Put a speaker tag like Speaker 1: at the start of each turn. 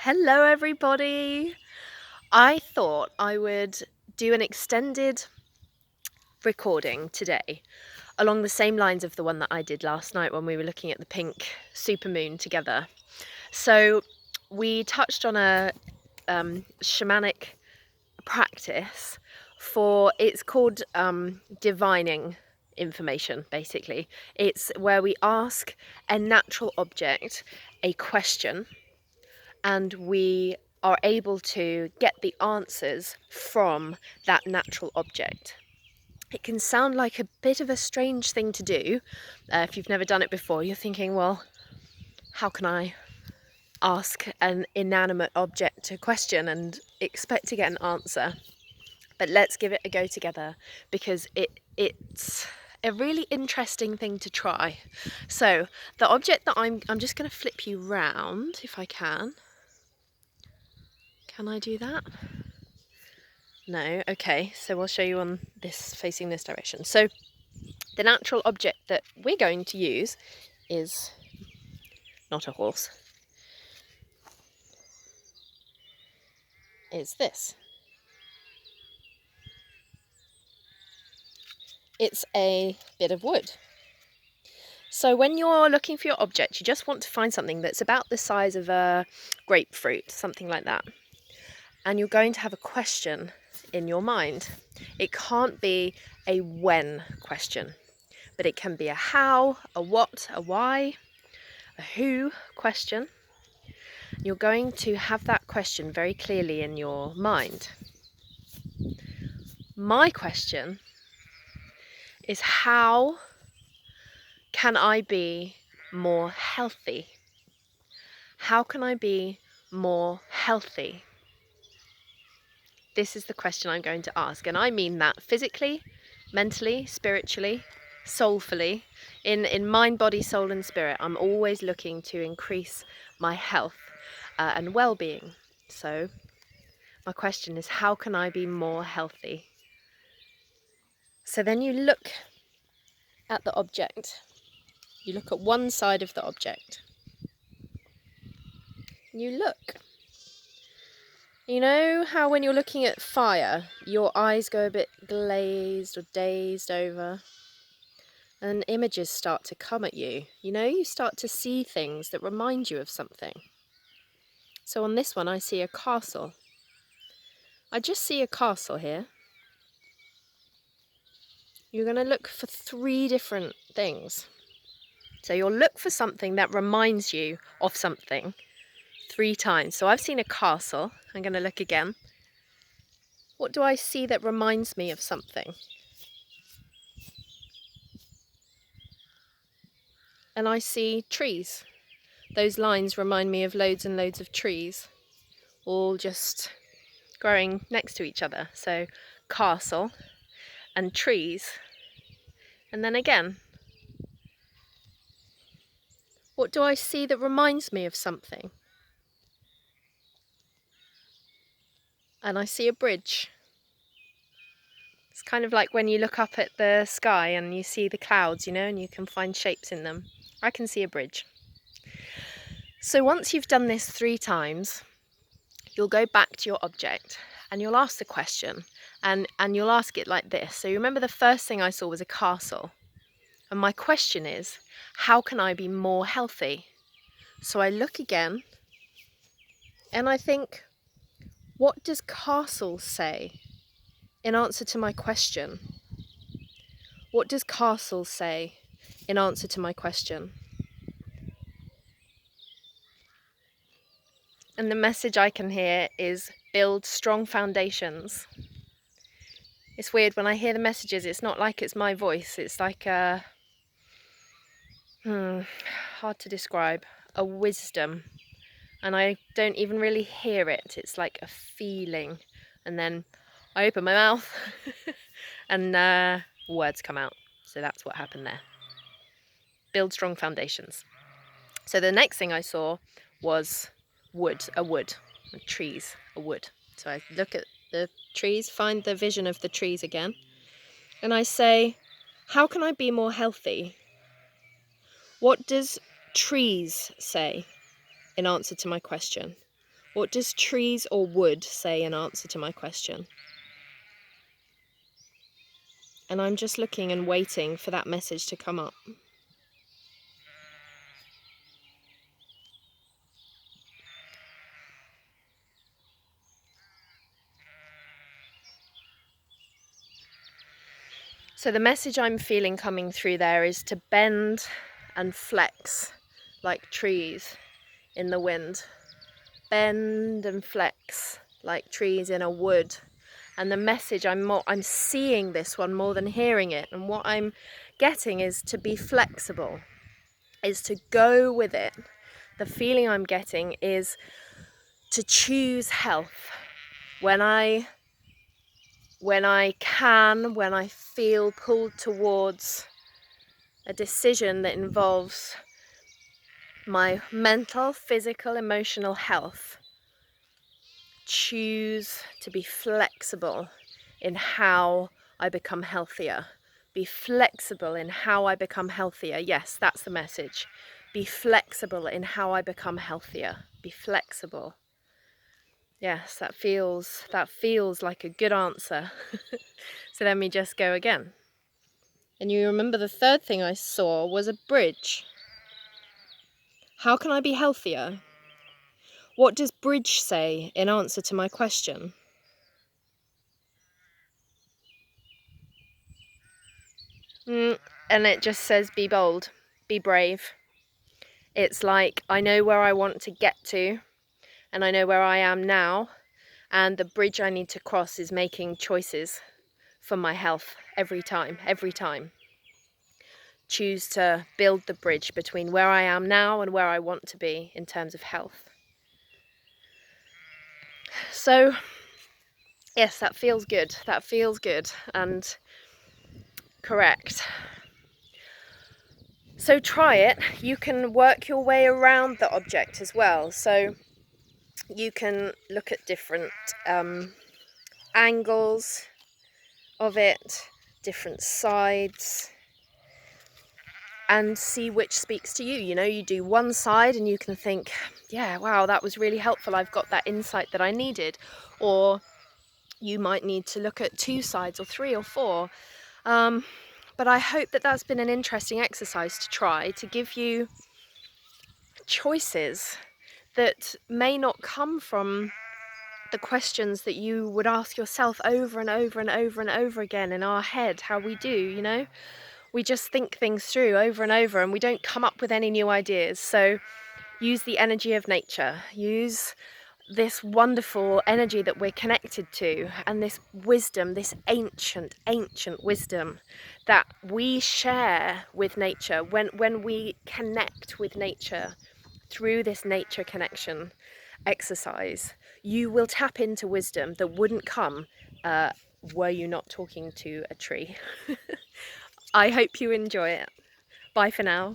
Speaker 1: Hello everybody! I thought I would do an extended recording today along the same lines of the one that I did last night when we were looking at the pink supermoon together. So we touched on a shamanic practice it's called divining information, basically. It's where we ask a natural object a question and we are able to get the answers from that natural object. It can sound like a bit of a strange thing to do. If you've never done it before, you're thinking, well, how can I ask an inanimate object a question and expect to get an answer? But let's give it a go together because it's a really interesting thing to try. So the object that I'm just going to flip you round if I can. Can I do that? No, okay, so we'll show you on this, facing this direction. So the natural object that we're going to use is not a horse. It's this. It's a bit of wood. So when you're looking for your object, you just want to find something that's about the size of a grapefruit, something like that. And you're going to have a question in your mind. It can't be a when question, but it can be a how, a what, a why, a who question. You're going to have that question very clearly in your mind. My question is, how can I be more healthy? How can I be more healthy? This is the question I'm going to ask, and I mean that physically, mentally, spiritually, soulfully, in mind, body, soul and spirit. I'm always looking to increase my health and well-being. So my question is, how can I be more healthy? So then you look at the object. You look at one side of the object. You look. You know how when you're looking at fire, your eyes go a bit glazed or dazed over, and images start to come at you. You know, you start to see things that remind you of something. So on this one, I see a castle. I just see a castle here. You're going to look for 3 different things. So you'll look for something that reminds you of something 3 times. So I've seen a castle. I'm going to look again. What do I see that reminds me of something? And I see trees. Those lines remind me of loads and loads of trees, all just growing next to each other. So castle and trees. And then again, what do I see that reminds me of something? And I see a bridge. It's kind of like when you look up at the sky and you see the clouds, you know, and you can find shapes in them. I can see a bridge. So once you've done this 3 times, you'll go back to your object and you'll ask the question, and you'll ask it like this. So you remember the first thing I saw was a castle. And my question is, how can I be more healthy? So I look again and I think, what does castle say in answer to my question? What does castle say in answer to my question? And the message I can hear is, build strong foundations. It's weird, when I hear the messages, it's not like it's my voice. It's like a, hard to describe, a wisdom. And I don't even really hear it. It's like a feeling. And then I open my mouth and words come out. So that's what happened there. Build strong foundations. So the next thing I saw was wood, trees, a wood. So I look at the trees, find the vision of the trees again, and I say, how can I be more healthy? What does trees say in answer to my question? What does trees or wood say in answer to my question? And I'm just looking and waiting for that message to come up. So the message I'm feeling coming through there is to bend and flex like trees in the wind. Bend and flex like trees in a wood. And the message, I'm seeing this one more than hearing it. And what I'm getting is to be flexible, is to go with it. The feeling I'm getting is to choose health. When I feel pulled towards a decision that involves my mental, physical, emotional health, choose to be flexible in how I become healthier. Be flexible in how I become healthier. Yes, that's the message. Be flexible in how I become healthier. Be flexible. Yes, that feels like a good answer. So let me just go again. And you remember the third thing I saw was a bridge. How can I be healthier? What does bridge say in answer to my question? And it just says be bold, be brave. It's like, I know where I want to get to, and I know where I am now, and the bridge I need to cross is making choices for my health every time. Choose to build the bridge between where I am now and where I want to be in terms of health. So, yes, that feels good and correct. So try it. You can work your way around the object as well. So you can look at different angles of it, different sides, and see which speaks to you. You know, you do one side and you can think, yeah, wow, that was really helpful. I've got that insight that I needed. Or you might need to look at two sides or three or four. But I hope that that's been an interesting exercise to try, to give you choices that may not come from the questions that you would ask yourself over and over and over and over again in our head, how we do, you know? We just think things through over and over and we don't come up with any new ideas. So use the energy of nature, use this wonderful energy that we're connected to, and this wisdom, this ancient wisdom that we share with nature. When we connect with nature through this nature connection exercise, you will tap into wisdom that wouldn't come were you not talking to a tree. I hope you enjoy it. Bye for now.